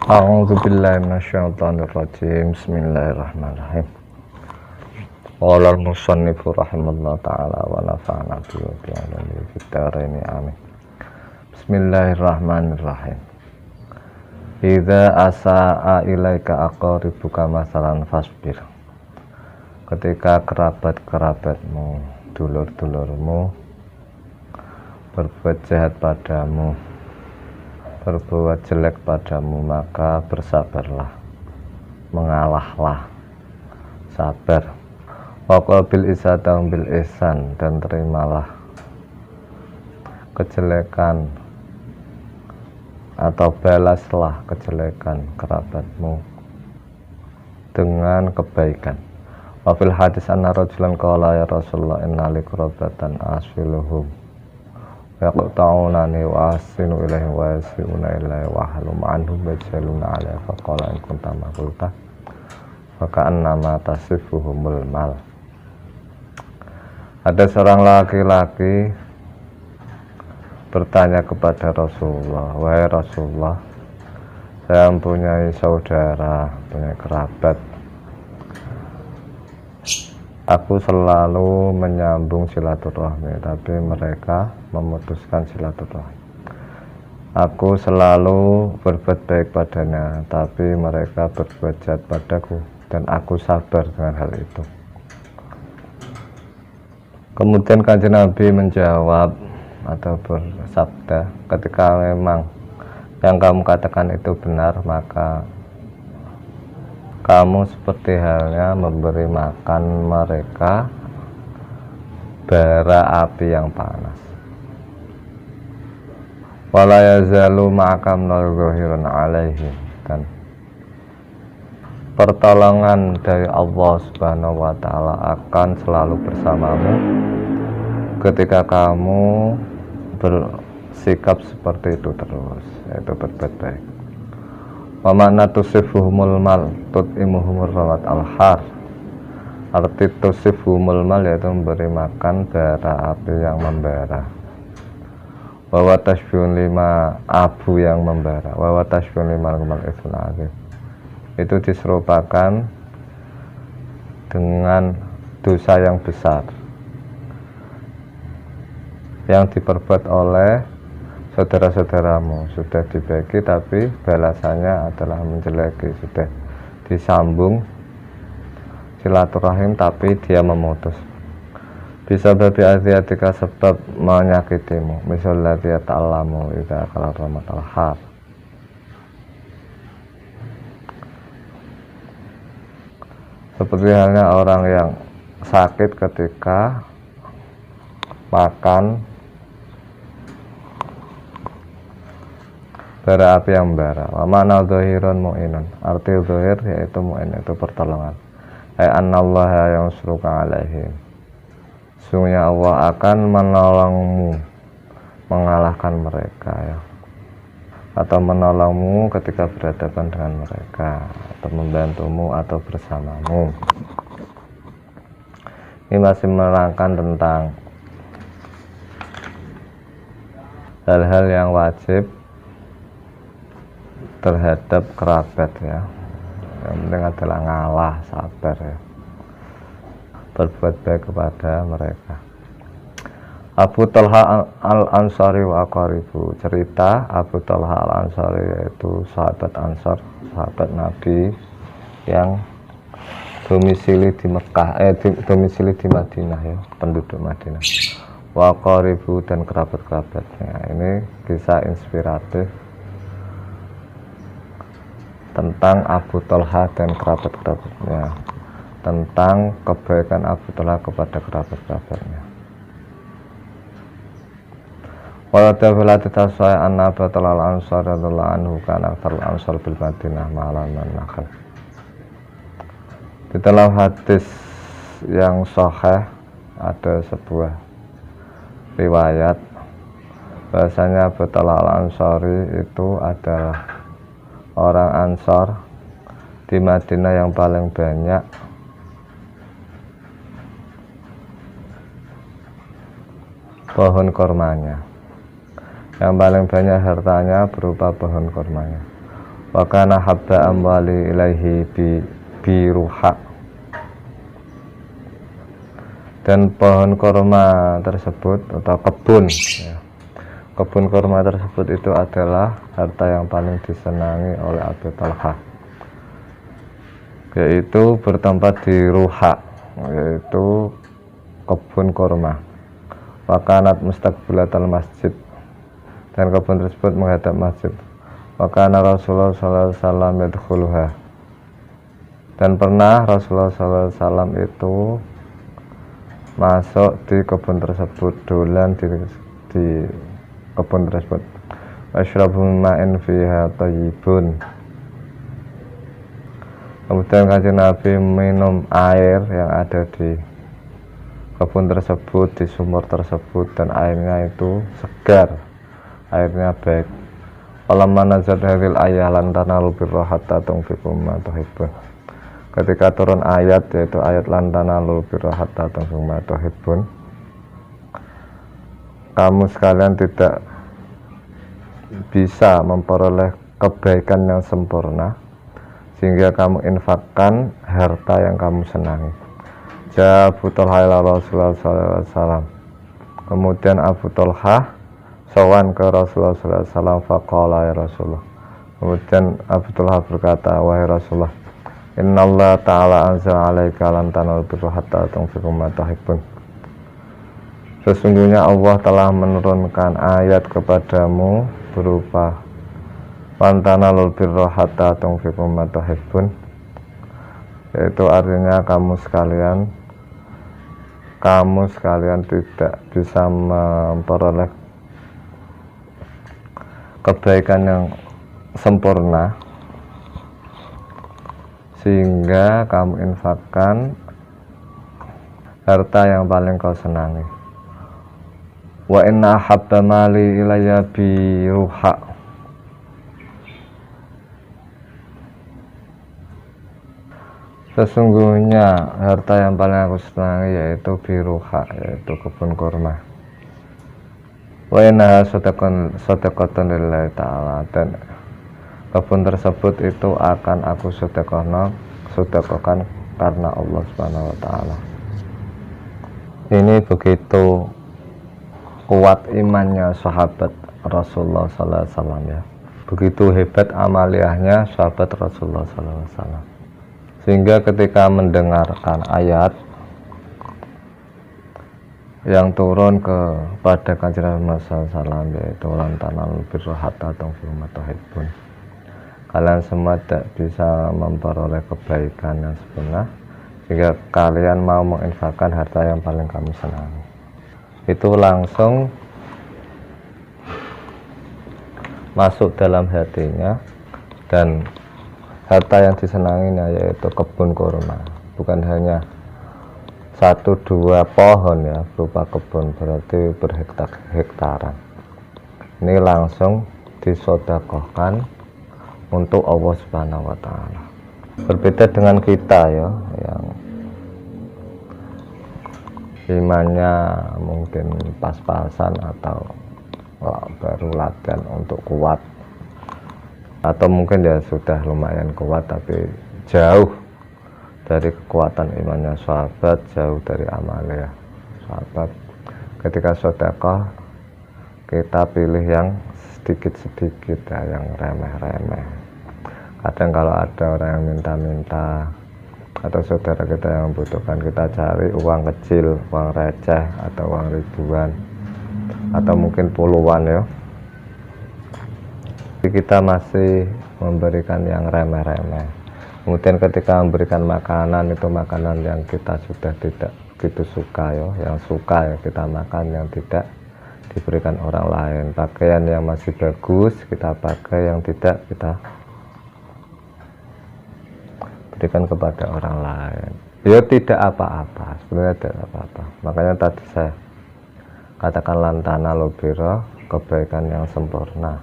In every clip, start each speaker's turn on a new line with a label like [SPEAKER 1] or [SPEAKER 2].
[SPEAKER 1] A'udzubillahi minasyaitonirrajim. Bismillahirrahmanirrahim. Qala al-musannifu rahimallahu ta'ala wa nafa'ana bihi wa bi'alamihi fid dharain amin. Bismillahirrahmanirrahim. Idza asa'a ilaika aqaribuka masalan fasbir. Ketika kerabat-kerabatmu, dulur-dulurmu berbuat jahat padamu, berbuat jelek padamu, maka bersabarlah, mengalahlah, sabar. Waqabil isatahum bil ihsan, dan terimalah kejelekan atau balaslah kejelekan kerabatmu dengan kebaikan. Wafil hadis anna rajulan qala ya Rasulullah inna li qurabatan asfiluhum yaqta'unani wa asinu ilaihi wa yasi'una ilaihi wa halum anhum yajaluna alaihi faqala in kunta maqulta faka'annama tasifuhumul mal. Ada seorang laki-laki bertanya kepada Rasulullah, wahai Rasulullah, saya mempunyai saudara, punya kerabat, aku selalu menyambung silaturahmi, tapi mereka memutuskan silaturahmi. Aku selalu berbuat baik padanya, tapi mereka berbuat jahat padaku, dan aku sabar dengan hal itu. Kemudian Kanjeng Nabi menjawab atau bersabda, ketika memang yang kamu katakan itu benar, maka kamu seperti halnya memberi makan mereka bara api yang panas. Wala yazalu ma'akam nadhahirun alaihi, dan pertolongan dari Allah Subhanahu wa ta'ala akan selalu bersamamu ketika kamu bersikap seperti itu terus, yaitu berbuat baik. Wa makna tusifuhumul mal tut'imuhumur rawat al-har. Arti tusifuhumul mal yaitu memberi makan bara api yang membara. Wa wa tashbihun lima abu yang membara. Wa wa tashbihun lima al ifna'adzim. Itu diserupakan dengan dosa yang besar yang diperbuat oleh saudara-saudaramu, sudah dibaiki tapi balasannya adalah menjeleki, sudah disambung silaturahim tapi dia memutus. Bisa babi aziatika, sebab menyakitimu, misalnya dia ta'alamu idza kalau rahmat al-har. Seperti halnya orang yang sakit ketika makan bara api yang membara. Wa ma'na dhahirun mu'inun, arti dhahir yaitu mu'in, itu pertolongan. Annallaha yansruka alaihim, sungguhnya Allah akan menolongmu mengalahkan mereka, ya, atau menolongmu ketika berhadapan dengan mereka, atau membantumu atau bersamamu. Ini masih menerangkan tentang hal-hal yang wajib terhadap kerabat, ya. Yang penting adalah ngalah, sabar, ya, berbuat baik kepada mereka. Abu Talha al-Ansari wa aqaribu, cerita Abu Talha al-Ansari yaitu sahabat Ansar, sahabat Nabi yang domisili di Mekah, domisili di Madinah, ya, penduduk Madinah. Wa aqaribu, dan kerabat-kerabatnya. Ini kisah inspiratif tentang Abu Talha dan kerabat-kerabatnya, tentang kebaikan Abu Talha kepada kerabat-kerabatnya. Walada fil tasai anna Abu Talha al-Ansar radhiyallahu anhu kana aktsarul ansar bil Madinah ma'alan nakhl. Di dalam hadis yang sahih ada sebuah riwayat bahasanya Abu Talha al-Ansari itu adalah orang Ansar di Madinah yang paling banyak pohon kormanya, yang paling banyak hartanya berupa pohon kormanya. wa kana habba amwali ilaihi biruha. Dan pohon korma tersebut atau kebun ya, kebun korma tersebut itu adalah harta yang paling disenangi oleh Abu Talha, yaitu bertempat di Ruha, yaitu kebun korma. Wakanat mustaqbilatal masjid, dan kebun tersebut menghadap masjid. Wakana Rasulullah sallallahu alaihi wasallam yadkhuluha, dan pernah Rasulullah sallallahu alaihi wasallam itu masuk di kebun tersebut, dolan di kebun tersebut. Asyrabu ma'in fiha thayyibun, kemudian kanjeng Nabi minum air yang ada di kebun tersebut, di sumur tersebut, dan airnya itu segar, airnya baik. Falamma nazat hadhil ayah lan tanalu birra hatta tunfiqu ma tuhibbun, ketika turun ayat, yaitu ayat lan tanalu birra hatta tunfiqu ma tuhibbun, kamu sekalian tidak bisa memperoleh kebaikan yang sempurna sehingga kamu infakkan harta yang kamu senangi. Abu Talha ila Rasulullah SAW, kemudian Abu Talha sowan ke Rasulullah SAW. Faqala ya Rasulullah, kemudian Abu Talha berkata, wahai Rasulullah, Innallaha ta'ala anzala alaika lan tanal birra hatta tunfiqu ma tuhibbun, sesungguhnya Allah telah menurunkan ayat kepadamu berupa lan tanalul birra hatta tunfiqu ma tuhibbun, yaitu artinya kamu sekalian tidak bisa memperoleh kebaikan yang sempurna sehingga kamu infakkan harta yang paling kau senangi. Wa inna habba mali ilayya biruha, sesungguhnya harta yang paling aku senangi yaitu biruha, yaitu kebun kurma. Wa inna sadaqatan lillahi ta'ala, dan kebun tersebut itu akan aku sedekahkan karena Allah Subhanahu wa taala. Ini begitu kuat imannya sahabat Rasulullah sallallahu alaihi wasallam ya. Begitu hebat amaliyahnya sahabat Rasulullah sallallahu alaihi wasallam. Sehingga ketika mendengarkan ayat yang turun kepada kanjeng Rasulullah sallallahu alaihi wasallam, yaitu lan tanalul birra hatta tunfiqu ma tuhibbun, kalian semua tidak bisa memperoleh kebaikan yang sempurna sehingga kalian mau menginfakkan harta yang paling kamu senangi. Itu langsung masuk dalam hatinya, dan harta yang disenanginya yaitu kebun kurma, bukan hanya 1-2 pohon ya, berupa kebun, berarti berhektar-hektaran. Ini langsung disedekahkan untuk Allah Subhanahu wa taala. Berbeda dengan kita ya, yang imannya mungkin pas-pasan atau baru latihan untuk kuat, atau mungkin ya sudah lumayan kuat tapi jauh dari kekuatan imannya sahabat, jauh dari amalnya sahabat. Ketika sedekah kita pilih yang sedikit-sedikit ya, yang remeh-remeh. Kadang kalau ada orang yang minta-minta atau saudara kita yang membutuhkan, kita cari uang kecil, uang receh atau uang ribuan atau mungkin puluhan ya. Jadi kita masih memberikan yang remeh-remeh. Kemudian ketika memberikan makanan, itu makanan yang kita sudah tidak begitu suka ya, yang suka ya kita makan, yang tidak diberikan orang lain. Pakaian yang masih bagus kita pakai, yang tidak kita berikan kepada orang lain. Ya tidak apa-apa, sebenarnya tidak apa-apa. Makanya tadi saya katakan lantana lobiro, kebaikan yang sempurna.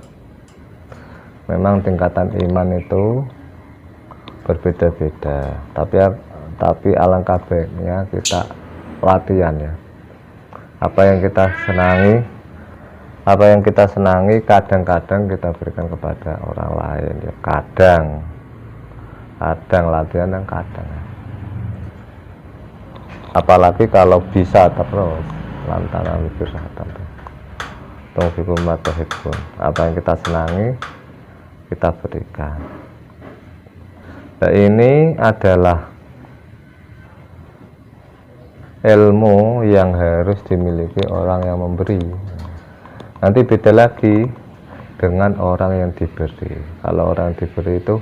[SPEAKER 1] Memang tingkatan iman itu berbeda-beda, tapi alangkah baiknya kita latihan ya. Apa yang kita senangi Apa yang kita senangi kadang-kadang kita berikan kepada orang lain ya, kadang latihan yang kadang, apalagi kalau bisa terus lantaran firhatan tunggu matahibun, apa yang kita senangi kita berikan. Nah, ini adalah ilmu yang harus dimiliki orang yang memberi. Nanti beda lagi dengan orang yang diberi. Kalau orang yang diberi itu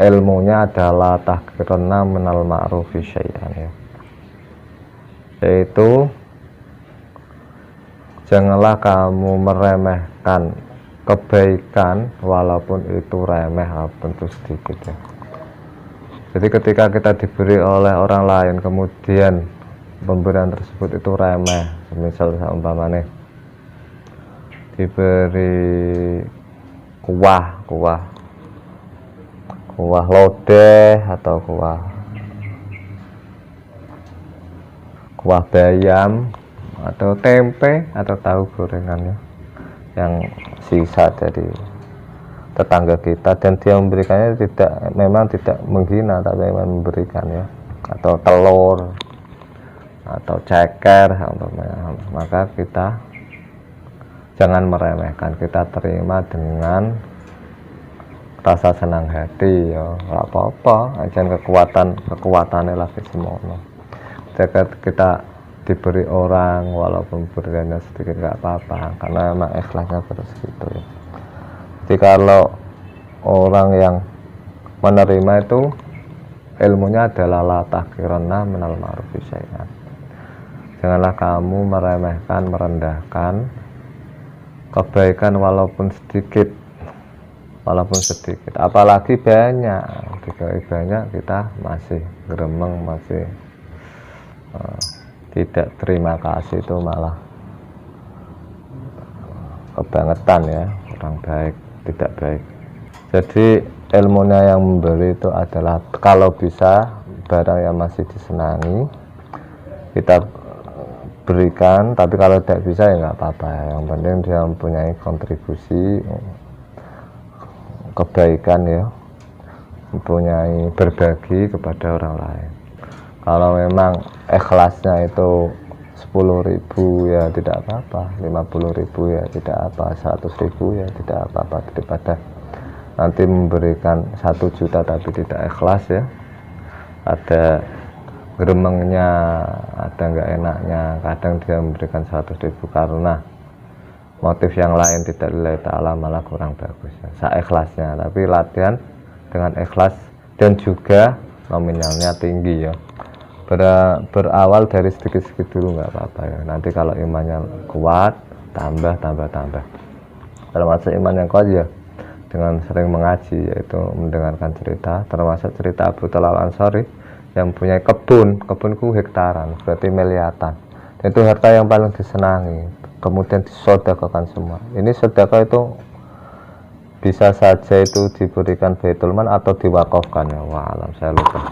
[SPEAKER 1] ilmunya adalah tahqirna minal ma'rufi syai'an ya. Yaitu janganlah kamu meremehkan kebaikan walaupun itu remeh, walaupun itu sedikit ya. Jadi ketika kita diberi oleh orang lain kemudian pemberian tersebut itu remeh, misal umpamanya diberi kuah lodeh atau kuah bayam atau tempe atau tahu gorengannya yang sisa dari tetangga kita, dan dia memberikannya memang tidak menghina tapi memang memberikan ya, atau telur atau ceker, maka kita jangan meremehkan, kita terima dengan rasa senang hati ya, nggak apa-apa, jangan kekuatannya lagi semono. Jika kita diberi orang walaupun berikannya sedikit nggak apa-apa, karena memang ikhlasnya terus gitu ya. Jadi kalau orang yang menerima itu ilmunya adalah la tahqiranna minal ma'rufi syai'an. Janganlah kamu meremehkan, merendahkan kebaikan walaupun sedikit, apalagi banyak. Jika banyak kita masih gremeng, masih tidak terima kasih, itu malah kebangetan ya, kurang baik, tidak baik. Jadi ilmunya yang memberi itu adalah kalau bisa barang yang masih disenangi kita berikan, tapi kalau tidak bisa ya nggak apa-apa, yang penting dia mempunyai kontribusi kebaikan ya, mempunyai berbagi kepada orang lain. Kalau memang ikhlasnya itu 10.000 ya tidak apa-apa, 50.000 ya tidak apa, 100.000 ya tidak apa-apa, daripada nanti memberikan 1 juta tapi tidak ikhlas ya, ada gremengnya, ada nggak enaknya. Kadang dia memberikan 100.000 karena motif yang lain, tidak lillahi ta'ala, malah kurang bagus ya, seikhlasnya. Tapi latihan dengan ikhlas dan juga nominalnya tinggi ya, berawal dari sedikit-sedikit dulu nggak apa-apa ya. Nanti kalau imannya kuat tambah. Termasuk iman yang kuat ya dengan sering mengaji, yaitu mendengarkan cerita, termasuk cerita Abu Talal Ansori yang punya kebunku hektaran, berarti miliatan. Itu harta yang paling disenangi, kemudian disedekahkan semua. Ini sedekah itu bisa saja itu diberikan baitul mal atau diwakafkan ya. Wah, alam saya lupa.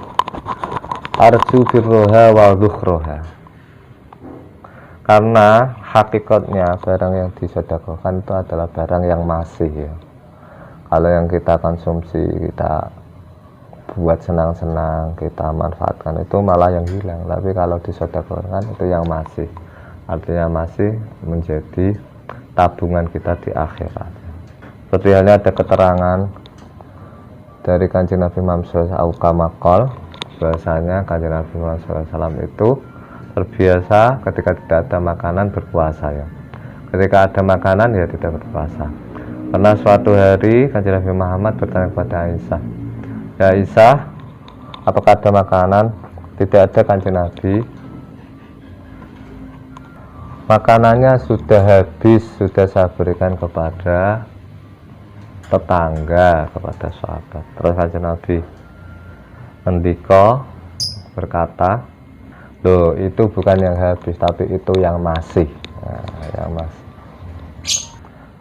[SPEAKER 1] Arju birroha wa dhukhroha. Karena hakikatnya barang yang disedekahkan itu adalah barang yang masih ya. Kalau yang kita konsumsi, kita buat senang-senang, kita manfaatkan, itu malah yang hilang. Tapi kalau disedekahkan itu yang masih, artinya masih menjadi tabungan kita di akhirat. Seperti halnya ada keterangan dari Kanjeng Nabi Muhammad SAW, bahasanya Kanjeng Nabi Muhammad SAW itu terbiasa ketika tidak ada makanan berpuasa ya. Ketika ada makanan ya tidak berpuasa. Karena suatu hari Kanjeng Nabi Muhammad bertanya kepada Aisyah, "Ya Aisyah, apakah ada makanan?" Tidak ada Kanjeng Nabi. Makanannya sudah habis, sudah saya berikan kepada tetangga, kepada sahabat. Terus Kanjeng Nabi ngendika berkata, "Loh, itu bukan yang habis, tapi itu yang masih." Nah, yang masih.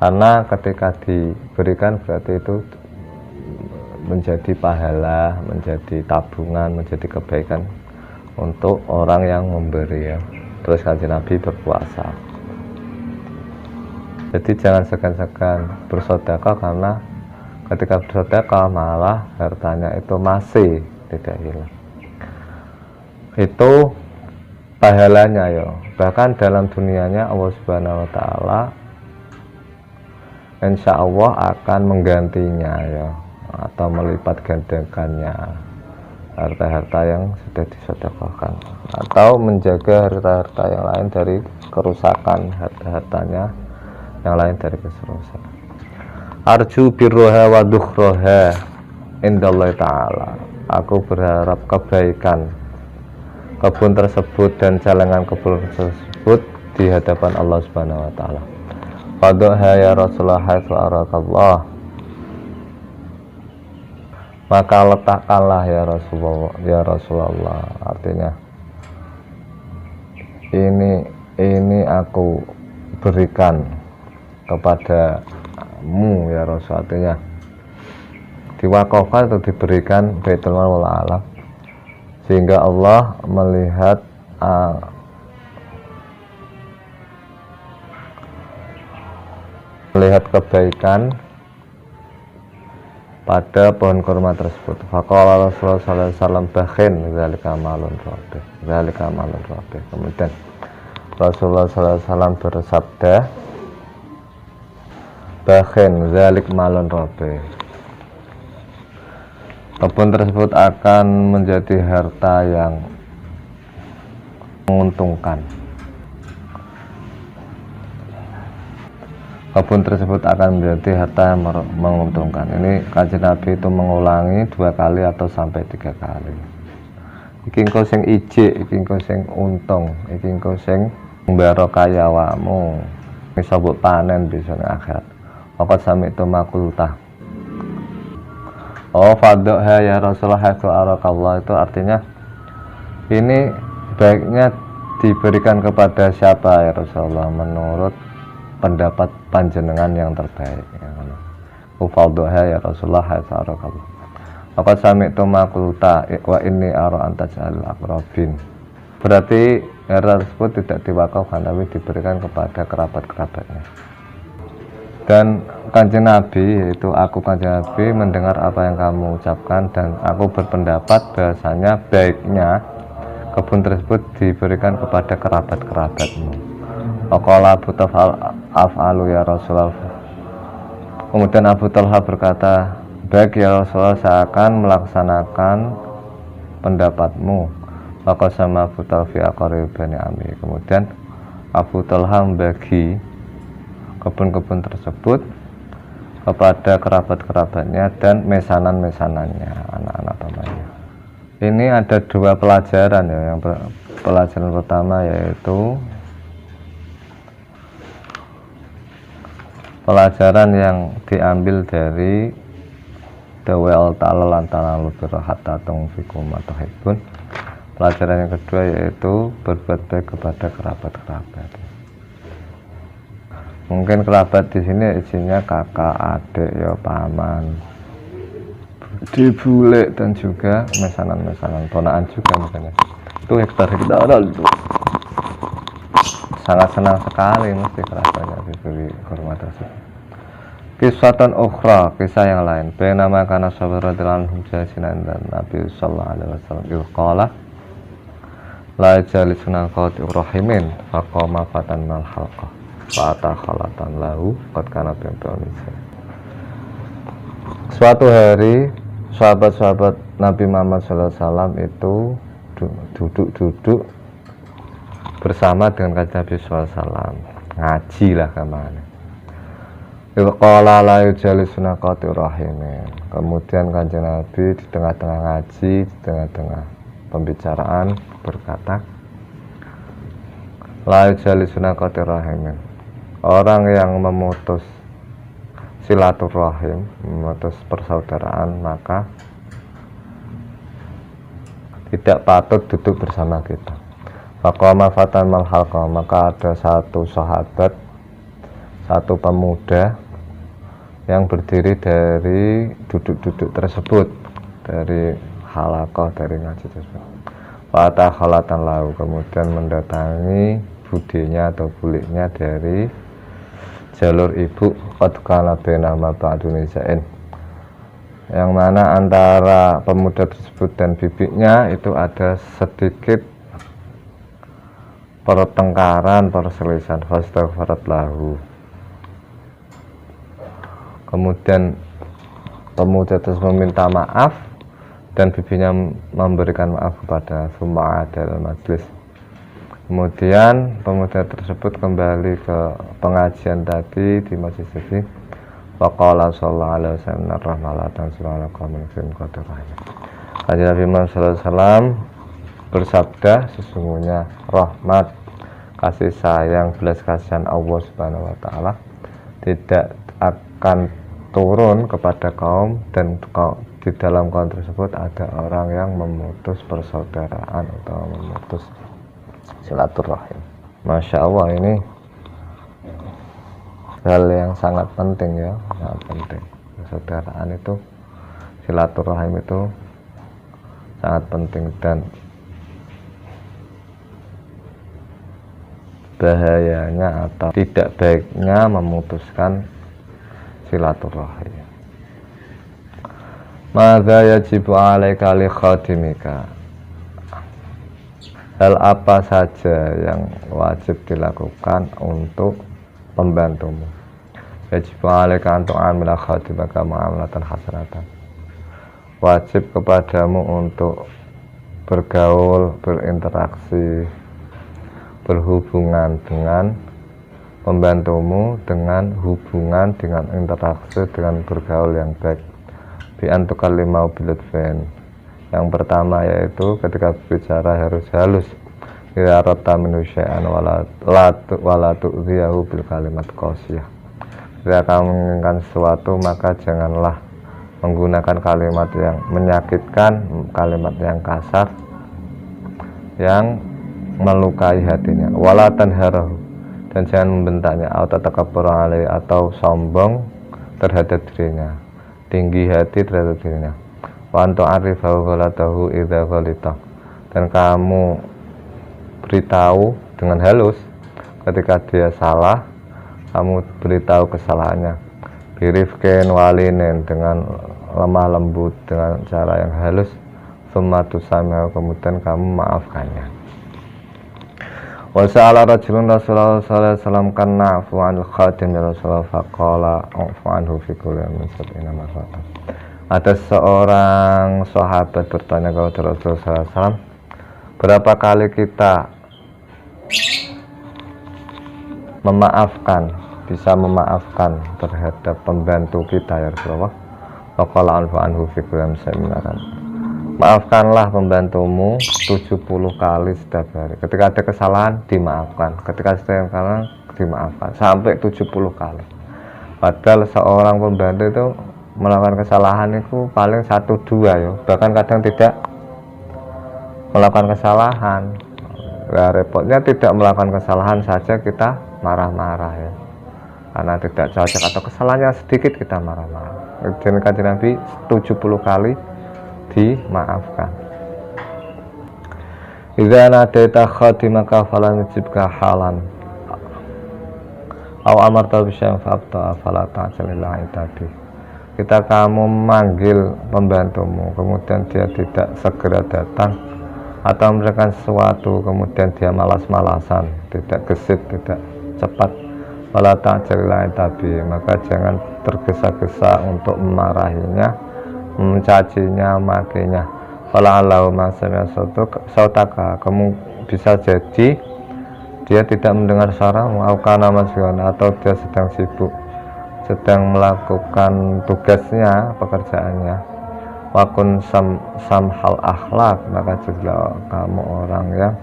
[SPEAKER 1] Karena ketika diberikan berarti itu menjadi pahala, menjadi tabungan, menjadi kebaikan untuk orang yang memberi ya. Terus Kanjeng Nabi berpuasa. Jadi jangan segan-segan bersedekah, karena ketika bersedekah malah hartanya itu masih tidak hilang. Itu pahalanya ya. Bahkan dalam dunianya Allah Subhanahu wa taala insya Allah akan menggantinya ya, atau melipat gandakannya harta-harta yang sudah disedekahkan, atau menjaga harta-harta yang lain dari kerusakan, harta-hartanya yang lain dari kerusakan. Arju birroha wa dukhroha indallahi ta'ala. Aku berharap kebaikan kebun tersebut dan celengan kebun tersebut di hadapan Allah Subhanahu wa taala. Fadha ya Rasulullah haitsu arakallah. Maka letakkanlah ya Rasulullah, artinya ini aku berikan kepadamu ya Rasul, artinya diwakafkan atau diberikan Baitul Mal wal Alam, sehingga Allah melihat kebaikan pada pohon kurma tersebut. Faqala Rasulullah sallallahu alaihi wasallam bakhin zalika malun rabih, zalika malun rabih. Kemudian Rasulullah sallallahu alaihi wasallam bersabda, bakhin zalik malun rabih, kebun tersebut akan menjadi harta yang menguntungkan. Kebun tersebut akan menjadi harta yang menguntungkan. Ini Kanjeng Nabi itu mengulangi 2 kali atau sampai 3 kali. Iki engko sing ijik, iki engko sing untung, iki engko sing barokah awakmu. Bisa mbok panen bisa ning akhirat. Faqad sami'tu maqulta. Oh, fadha ya Rasulullah haitsu arakallah, itu artinya ini baiknya diberikan kepada siapa ya Rasulullah, menurut pendapat panjenengan yang terbaik. Ufadha ya Rasulullah haitsu arakallah. Maka sami'tu maqulta wa inni ara antajal aqrabin. Berarti harta tersebut tidak diwakafkan, tapi diberikan kepada kerabat-kerabatnya. Dan Kanjeng Nabi, yaitu aku Kanjeng Nabi, mendengar apa yang kamu ucapkan, dan aku berpendapat bahasanya baiknya kebun tersebut diberikan kepada kerabat-kerabatmu. Faqala Abu Talha af'alu ya Rasulullah. Kemudian Abu Talha berkata, baik ya Rasulullah, saya akan melaksanakan pendapatmu. Maka sama Abu Talha fi aqribani ami. Kemudian Abu Talha membagi kebun-kebun tersebut kepada kerabat-kerabatnya dan mesanan-mesanannya, anak-anak pamannya. Ini ada 2 pelajaran ya. Yang pelajaran pertama yaitu pelajaran yang diambil dari Dawa ta'ala lantana lubir hatta tungfikum atau hibun. Pelajaran yang kedua yaitu berbuat baik kepada kerabat-kerabat. Mungkin kerabat di sini isinya kakak, adik, ya paman, bule, dan juga mesanan-mesanan, ponaan juga misalnya. Itu hektar-hektaran itu. Sangat senang sekali mesti kerabatnya diberi kurma tersebut. Kisahun ukhra, kisah yang lain. Bainama kana sahabat radhiyallahu anhum jalisin dan Nabi sallallahu alaihi wasallam qala la jalisuna qati rahimin faqama fatan mal halqah fata khalatan lahu qad kana bi'anisa. Suatu hari sahabat-sahabat Nabi Muhammad sallallahu alaihi wasallam itu duduk bersama dengan Kanjeng Nabi sallallahu alaihi wasallam, ngaji lah kemana. Qala la yujalisuna qati rahimin. Kemudian Kanjeng Nabi di tengah-tengah ngaji, di tengah-tengah pembicaraan berkata, la yujalisuna qati rahimin. Orang yang memutus silaturahim, memutus persaudaraan, maka tidak patut duduk bersama kita. Faqama fatan mal halqa, maka ada satu sahabat, satu pemuda yang berdiri dari duduk-duduk tersebut, dari halaqah, dari ngaji tersebut. Fata khalatan lahu, kemudian mendatangi budinya atau buliknya dari jalur ibu qad kana bainahuma ba'du nisain, yang mana antara pemuda tersebut dan bibinya itu ada sedikit pertengkaran, perselisihan. Fastaghfarat lahu, kemudian pemuda tersebut meminta maaf dan bibinya memberikan maaf kepada summa adal majlis. Kemudian pemuda tersebut kembali ke pengajian tadi di masjid tadi. Faqala sallallahu alaihi wasallam rahmatan ala qaumin fihim qadir rahim. Kanjeng Nabi Muhammad sallallahu alaihi wasallam bersabda, sesungguhnya rahmat, kasih sayang, belas kasihan Allah Subhanahu wa taala tidak akan turun kepada kaum, dan di dalam kaum tersebut ada orang yang memutus persaudaraan atau memutus silaturahim. Masya Allah, ini hal yang sangat penting ya, sangat penting. Persaudaraan itu, silaturahim itu sangat penting, dan bahayanya atau tidak baiknya memutuskan silaturahim. Madza yajibu 'alaika li khadimika, hal apa saja yang wajib dilakukan untuk pembantumu. Yajibu 'alaika an tu'amila khadimaka mu'amalatan hasanatan, wajib kepadamu untuk bergaul, berinteraksi, berhubungan dengan pembantumu dengan hubungan, dengan interaksi, dengan bergaul yang baik. Bi antukallimau bilutfin, yang pertama yaitu ketika berbicara harus halus. Ila rata minu syai'an wala tu'ziyahu bil kalimat qasiyah, ketika kamu menginginkan sesuatu maka janganlah menggunakan kalimat yang menyakitkan, kalimat yang kasar yang melukai hatinya. Wala tanharahu, dan jangan membentaknya, atau takabbur alaihi, atau sombong terhadap dirinya, tinggi hati terhadap dirinya. Wa antu arifahu ghalatahu idza ghalita, dan kamu beritahu dengan halus ketika dia salah, kamu beritahu kesalahannya. Birifkin walinin, dengan lemah lembut, dengan cara yang halus. Summa tusami'u, kemudian kamu maafkannya. Wa sa'ala rajulun Rasulullah sallallahu alaihi wasallam kana afu anil khadim ya Rasulullah, faqala afu anhu fi kulli min sab'ina marratan. Ada seorang sahabat bertanya kepada Rasulullah sallallahu alaihi wasallam, berapa kali kita bisa memaafkan terhadap pembantu kita ya Rasulullah? Faqala afu anhu fi kulli min sab'ina marratan, maafkanlah pembantumu 70 kali setiap hari. Ketika ada kesalahan dimaafkan, ketika ada kesalahan dimaafkan, sampai 70 kali. Padahal seorang pembantu itu melakukan kesalahan itu paling 1-2 ya, bahkan kadang tidak melakukan kesalahan. Nah, repotnya tidak melakukan kesalahan saja kita marah-marah ya, karena tidak cocok atau kesalahannya sedikit kita marah-marah. Dan Kanjeng Nabi 70 kali dimaafkan. Idza nadaita khadimaka falan yujibka halan aw amarta bi syai'in fa'ta fala ta'jalillahi tadi. Kita kamu memanggil pembantumu kemudian dia tidak segera datang, atau memberikan sesuatu kemudian dia malas-malasan, tidak gesit, tidak cepat, fala ta'jalillahi tadi, maka jangan tergesa-gesa untuk memarahinya, mencacinya, makinya. Fala'allahu ma'asami'a sautaka, kamu bisa jadi dia tidak mendengar suaramu, atau dia sedang sibuk, sedang melakukan tugasnya, pekerjaannya. Wakun samhal akhlak, maka jadilah kamu orang yang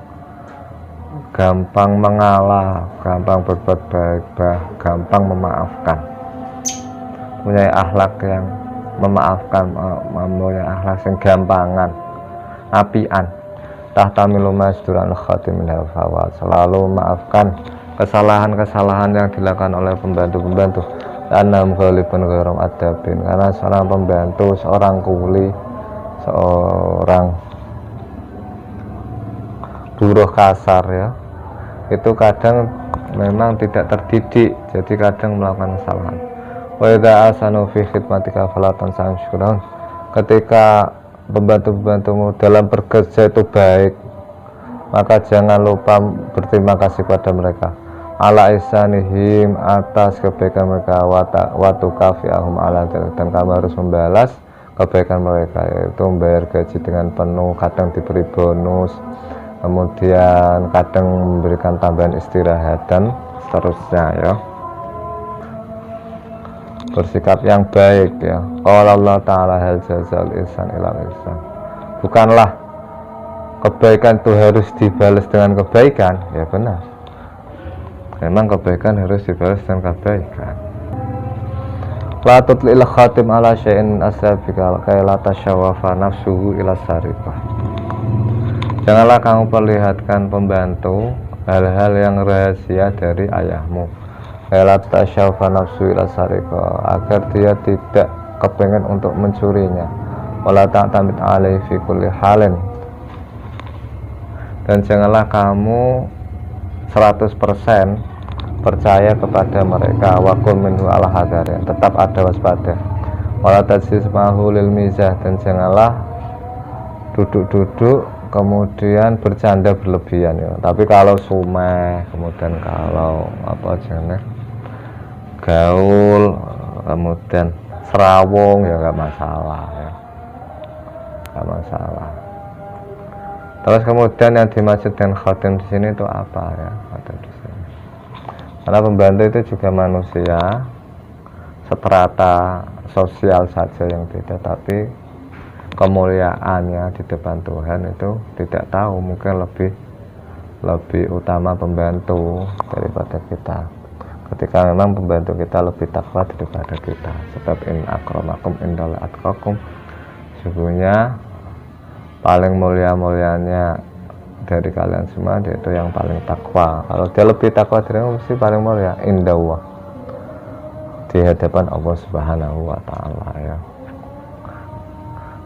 [SPEAKER 1] gampang mengalah, gampang berbuat baik, gampang memaafkan, punya akhlak yang memaafkan, mempunyai akhlak yang gampangan, apian. Tahtamilu masduran khatim minal fawat, selalu maafkan kesalahan-kesalahan yang dilakukan oleh pembantu-pembantu. Anam ghalibun ghairum adabin, karena seorang pembantu, seorang kuli, seorang buruh kasar ya, itu kadang memang tidak terdidik, jadi kadang melakukan kesalahan. Wa idza asanu fi khidmatika fala tansa syukuran. Ketika pembantu-pembantumu dalam bekerja itu baik, maka jangan lupa berterima kasih pada mereka. Ala ihsanihim, atas kebaikan mereka, wa tukafi'ahum ala dzalik, dan kamu harus membalas kebaikan mereka, yaitu membayar gaji dengan penuh, kadang diberi bonus, kemudian kadang memberikan tambahan istirahat dan seterusnya ya. Bersikap yang baik ya. Qala Allah Ta'ala hal jazal ihsan ilal ihsan. Bukanlah kebaikan itu harus dibalas dengan kebaikan, ya benar. Memang kebaikan harus dibalas dengan kebaikan. La tutlil khatim ala syai'in asabika kay la tasyawafa nafsuhu ila sarifah. Janganlah kamu perlihatkan pembantu hal-hal yang rahasia dari ayahmu, kay la tasyawafa nafsuhu ila sarifah, agar dia tidak kepengen untuk mencurinya. Wala ta'tamid alaihi fi kulli halin, dan janganlah kamu 100% percaya kepada mereka. Wakul minhu ala hadarin, tetap ada waspada. Wala tajsis mahu lil mizah, dan janganlah duduk-duduk kemudian bercanda berlebihan ya. Tapi kalau sumeh, kemudian kalau apa jenis gaul, kemudian serawung ya nggak masalah ya, nggak masalah. Terus kemudian yang dimaksud dengan khadim di sini itu apa ya? Khadim di sini, karena pembantu itu juga manusia, seterata sosial saja yang beda, tapi kemuliaannya di depan Tuhan itu tidak tahu, mungkin lebih utama pembantu daripada kita. Ketika memang pembantu kita lebih takwa daripada kita, sebab in akramakum indallahi atqakum, sesungguhnya paling mulia-mulianya dari kalian semua yaitu yang paling takwa. Kalau dia lebih takwa dari kamu, mesti paling mulia indallah, di hadapan Allah Subhanahu wa Ta'ala ya.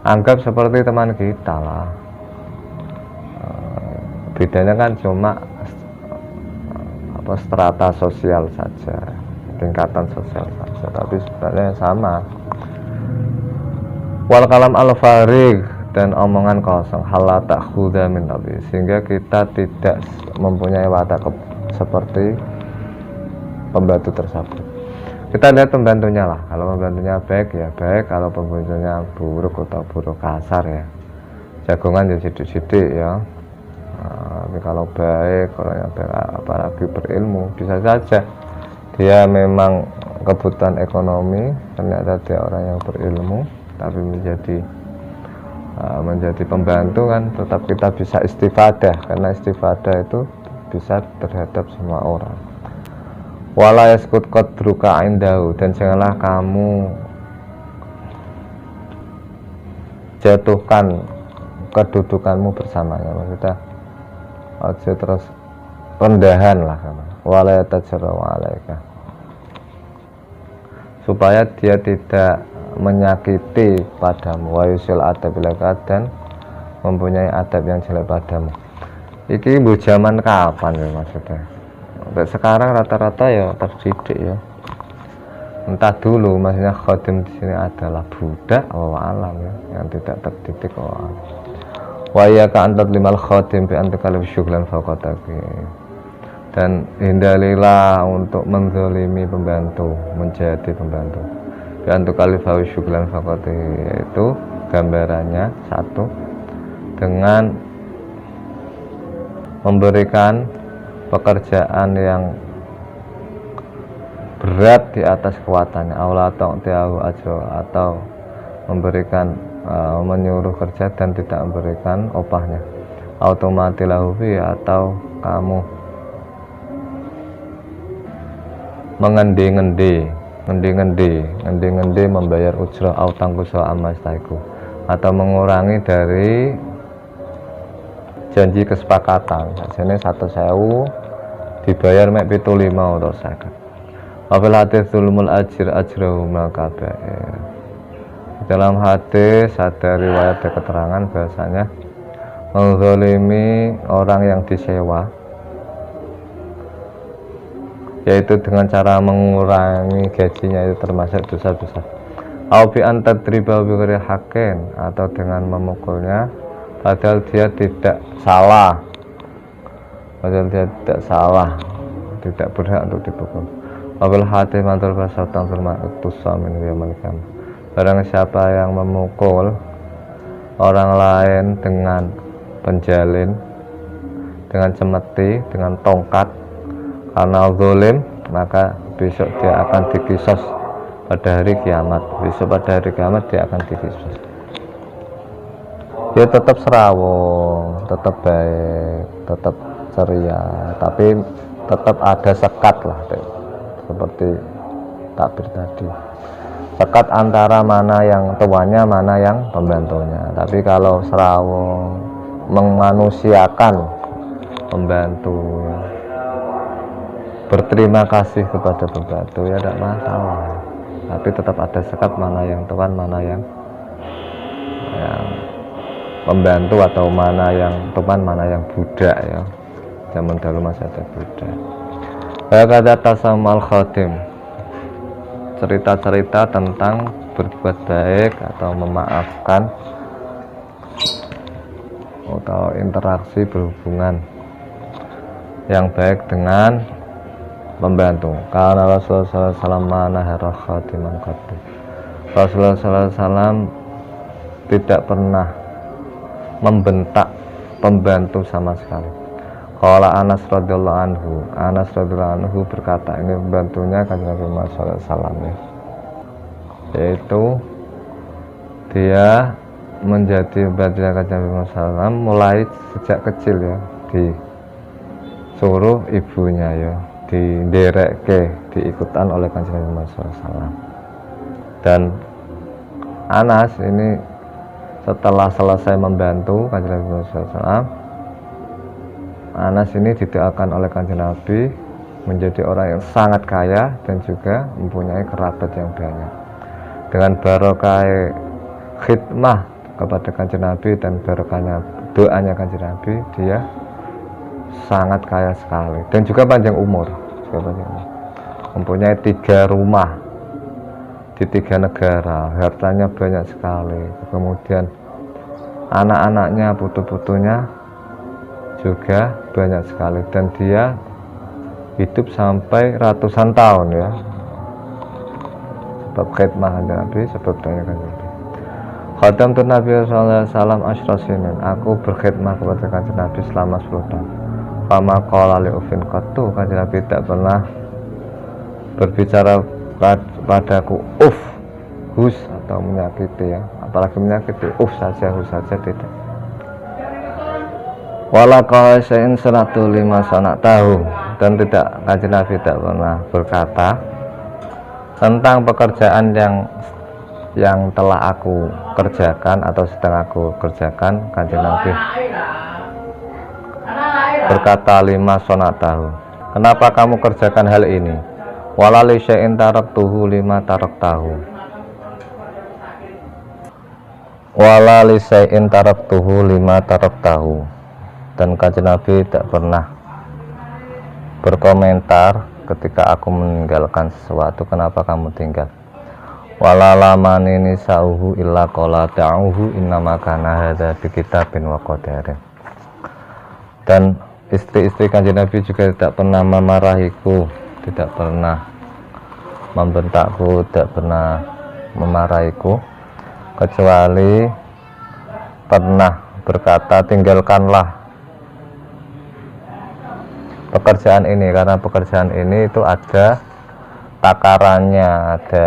[SPEAKER 1] Anggap seperti teman kita lah. Bedanya kan cuma apa, strata sosial saja, tingkatan sosial saja, tapi sebenarnya sama. Wal kalam al-farig, dan omongan kosong, hala ta'khudha min nabi, sehingga kita tidak mempunyai watak seperti pembantu tersebut. Kita lihat pembantunya lah, kalau pembantunya baik ya baik, kalau pembantunya buruk atau buruk kasar ya jagongan ya sidik-sidik ya. Tapi kalau baik, kalau yang baik apalagi berilmu, bisa saja dia memang kebutuhan ekonomi, ternyata dia orang yang berilmu tapi menjadi pembantu kan, tetap kita bisa istifadah, karena istifadah itu bisa terhadap semua orang. Wala yaskut qadruka indahu, dan janganlah kamu jatuhkan kedudukanmu bersamanya, maksudnya aja terus rendahan lah, wala yatajra alaika, supaya dia tidak menyakiti padamu, wa yusil adab ilaka, dan mempunyai adab yang jelek padamu. Iki bu zaman kapan ya maksudnya? Sampai sekarang rata-rata ya terdidik ya. Entah dulu maksudnya khadim di sini adalah budak wa alam ya, yang tidak terdidik wa alam. Wa iyyaka an tadlimal khadim bi anta kalif syughlan faqataki, dan hindarilah untuk menzalimi pembantu, menjadi pembantu. Untuk kalifawi syuklan fakoti, yaitu gambarannya satu, dengan memberikan pekerjaan yang berat di atas kekuatannya, atau memberikan menyuruh kerja dan tidak memberikan opahnya, automatilahufi, atau kamu mengendi-ngendi membayar ujrah autangkuso amastaiku, atau mengurangi dari janji kesepakatan. Jadi 1.000 dibayar mek 75 atau 50. Wafil hadis zulmul ajrahu makabair. Dalam hadis ada riwayat keterangan bahasanya menzalimi orang yang disewa yaitu dengan cara mengurangi gajinya, itu termasuk dosa besar. Au bi antadriba bi ghairi haqqin, atau dengan memukulnya padahal dia tidak salah, tidak berhak untuk dipukul. Wabil hati mantul basatan bermaktusa min yaumil qiyamah. Barang siapa yang memukul orang lain dengan penjalin, dengan cemeti, dengan tongkat karena zalim, maka besok dia akan dikisos pada hari kiamat. Besok pada hari kiamat dia akan dikisos. Dia tetap serawong, tetap baik, tetap ceria, tapi tetap ada sekat lah, seperti takbir tadi. Sekat antara mana yang tuannya, mana yang pembantunya. Tapi kalau serawong, memanusiakan pembantu, berterima kasih kepada pembantu, ya tidak masalah. Tapi tetap ada sekat mana yang tuan, mana yang pembantu, atau mana yang tuan, mana yang budak ya. Zaman dahulu masih ada budak. Kata tasamal khadim, cerita-cerita tentang berbuat baik atau memaafkan atau interaksi berhubungan yang baik dengan membantu. Karena Rasulullah SAW manahara khatiman qattu. Rasulullah SAW tidak pernah membentak pembantu sama sekali. Qala Anas radhiyallahu anhu berkata, ini pembantunya Kanjeng Nabi Muhammad SAW, yaitu dia menjadi pembantunya Kanjeng Nabi Muhammad SAW mulai sejak kecil ya, disuruh ibunya ya, didereke, diikutan oleh Kanjeng Nabi Muhammad SAW. Dan Anas ini setelah selesai membantu Kanjeng Nabi Muhammad SAW, Anas ini didoakan oleh Kanjeng Nabi menjadi orang yang sangat kaya dan juga mempunyai kerabat yang banyak. Dengan barokah khidmah kepada Kanjeng Nabi dan barokahnya doanya Kanjeng Nabi, dia sangat kaya sekali dan juga panjang umur. Mempunyai 3 rumah di 3 negara, hartanya banyak sekali. Kemudian anak-anaknya, putu-putunya juga banyak sekali, dan dia hidup sampai ratusan tahun ya, sebab khidmah Kanjeng Nabi, sebab doanya Kanjeng Nabi. Khadamtu Nabi sallallahu alaihi wasallam asyrasinin, aku berkhidmah kepada Kanjeng Nabi selama 10 tahun. Fama qala li ufin qattu, Kanjeng Nabi tidak pernah berbicara padaku hus atau menyakiti ya, apalagi menyakiti saja, hus saja tidak. Wala qasain 105 tahu, dan tidak, Kanjeng Nabi tidak pernah berkata tentang pekerjaan yang telah aku kerjakan atau sedang aku kerjakan. Kanjeng Nabi berkata 5 tahu, kenapa kamu kerjakan hal ini? Wala li syai'in taraktuhu 5 taraktahu, wala li syai'in taraktuhu 5 taraktahu. Dan Kanjeng Nabi tidak pernah berkomentar ketika aku meninggalkan sesuatu, kenapa kamu tinggal. Wala lamani nisa'uhu illa qala ta'uhu innama kana hadza bi kitabin wa qadarin. Dan istri-istri Kanjeng Nabi juga tidak pernah memarahiku, tidak pernah membentakku, tidak pernah memarahiku, kecuali pernah berkata, tinggalkanlah pekerjaan ini, karena pekerjaan ini itu ada takarannya, ada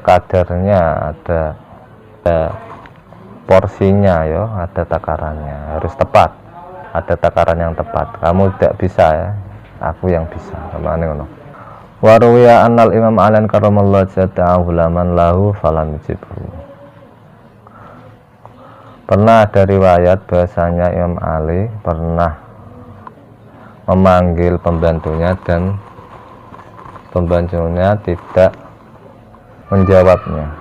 [SPEAKER 1] kadarnya, ada porsinya ya, ada takarannya, harus tepat, ada takaran yang tepat. Kamu tidak bisa ya, aku yang bisa. Kemana ngono? Waruya annal Imam Ali karamallahu wajhahu laman lahu falam yujibhu. Pernah ada riwayat bahasanya Imam Ali pernah memanggil pembantunya dan pembantunya tidak menjawabnya.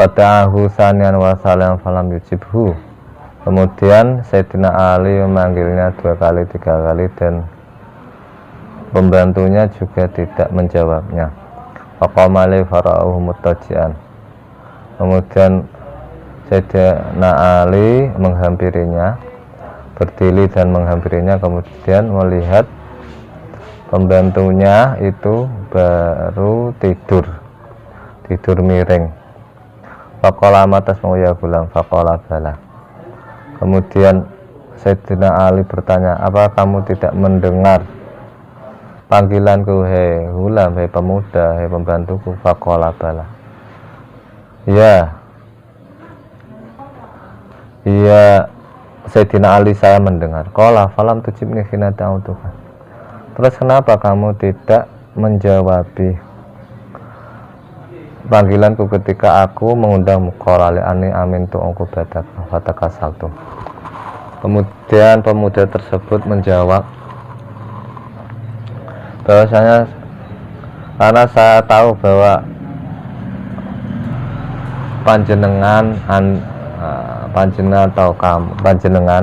[SPEAKER 1] Fada'ahu sanian wa salam falam yujibhu. Kemudian Sayyidina Ali memanggilnya 2 kali, 3 kali dan Pembantunya juga tidak menjawabnya. Faqama li fara'uhu muttaji'an. Kemudian Sayyidina Ali menghampirinya, berdiri dan menghampirinya, kemudian melihat pembantunya itu baru tidur miring. Faqala matas mau ya gulam, faqala bala. Kemudian Sayyidina Ali bertanya, apa kamu tidak mendengar panggilanku, hei gulam, hei pemuda, hei pembantuku? Faqala bala. Iya Sayyidina Ali, saya mendengar. Qala falam tujibni hina ta'utuka. Terus kenapa kamu tidak menjawabi panggilanku ketika aku mengundangmu? Qala li'anni amintu angku bataka saltu. Kemudian pemuda tersebut menjawab bahwasanya karena saya tahu bahwa panjenengan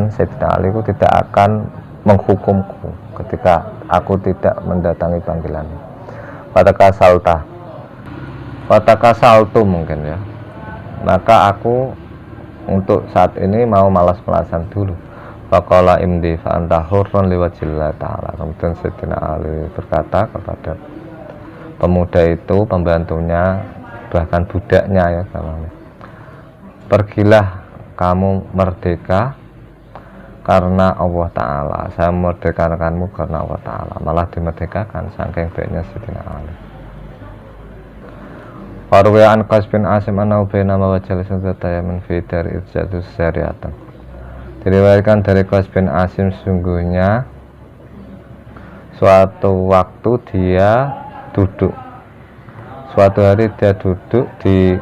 [SPEAKER 1] Sayyidina Ali ku tidak akan menghukumku ketika aku tidak mendatangi panggilanmu. Wataka saltu mungkin ya. Maka aku untuk saat ini mau malas-malasan dulu. Faqala imdi fa anta hurrun liwajhillah ta'ala. Kemudian Sayyidina Ali berkata kepada pemuda itu, pembantunya, bahkan budaknya ya namanya, pergilah kamu merdeka karena Allah Ta'ala. Saya memerdekakanmu karena Allah Ta'ala. Malah dimerdekakan, saking baiknya Sayyidina Ali. Farwiya an Qais bin Asim annahu bainama wajalisun dzata yamin fi dari irjadus syariatan. Diriwayatkan dari Qais bin Asim, sungguhnya suatu waktu dia duduk, suatu hari dia duduk di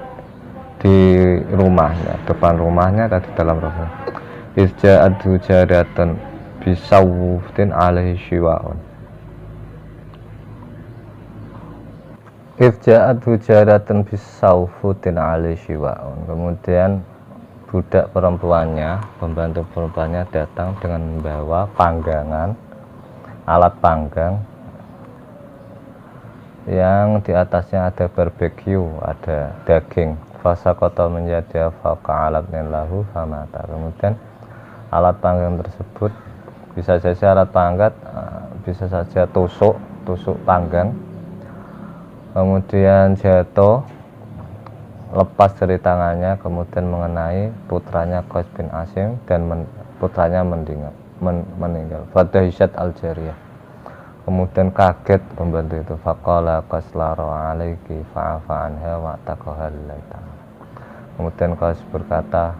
[SPEAKER 1] rumahnya, depan rumahnya, tadi dalam rumah. Irja'at hujaratun bisawuftin alaihi shiwa'un. Irja'at hujaratun bisawuftin alaihi shiwa'un. Kemudian budak perempuannya, pembantu perempuannya datang dengan membawa panggangan, alat panggang yang di atasnya ada barbeque, ada daging. Fasaqata menjadi faqa alatnin lahu famata. Kemudian alat panggang tersebut bisa saja alat panggat, bisa saja tusuk panggang, kemudian jatuh, lepas dari tangannya, kemudian mengenai putranya Qais bin Asim, dan putranya meninggal. Fadahisyat al-jariyah. Kemudian kaget pembantu itu. Faqala qaslaru alaiki fa'afa anha wa taqaha lillahi ta'ala. Kemudian Qais berkata,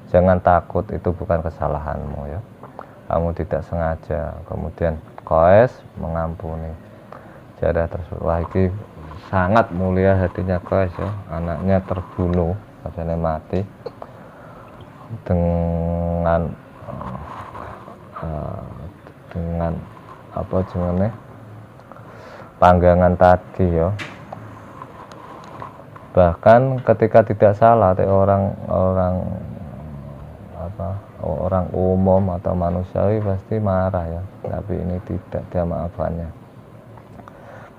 [SPEAKER 1] jangan takut, itu bukan kesalahanmu ya, kamu tidak sengaja. Kemudian Qais mengampuni jariah tersebut. Wah, ini sangat mulia hatinya Qais ya. Anaknya terbunuh, katanya mati dengan apa jenenge panggangan tadi ya. Bahkan ketika tidak salah, orang umum atau manusiawi pasti marah ya, tapi ini tidak, dia maafkannya,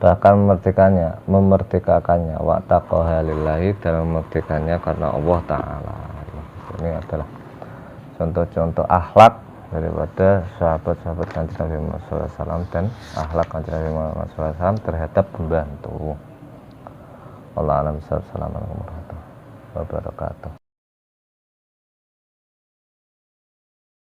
[SPEAKER 1] bahkan memerdekakannya wa taqaha lillahi, dan memerdekakannya karena Allah Ta'ala. Ini adalah contoh-contoh akhlak daripada sahabat-sahabat Kanjeng Nabi Muhammad SAW dan akhlak Kanjeng Nabi Muhammad SAW terhadap pembantu. Wallahu a'lam bishawab. Assalamualaikum warahmatullahi wabarakatuh.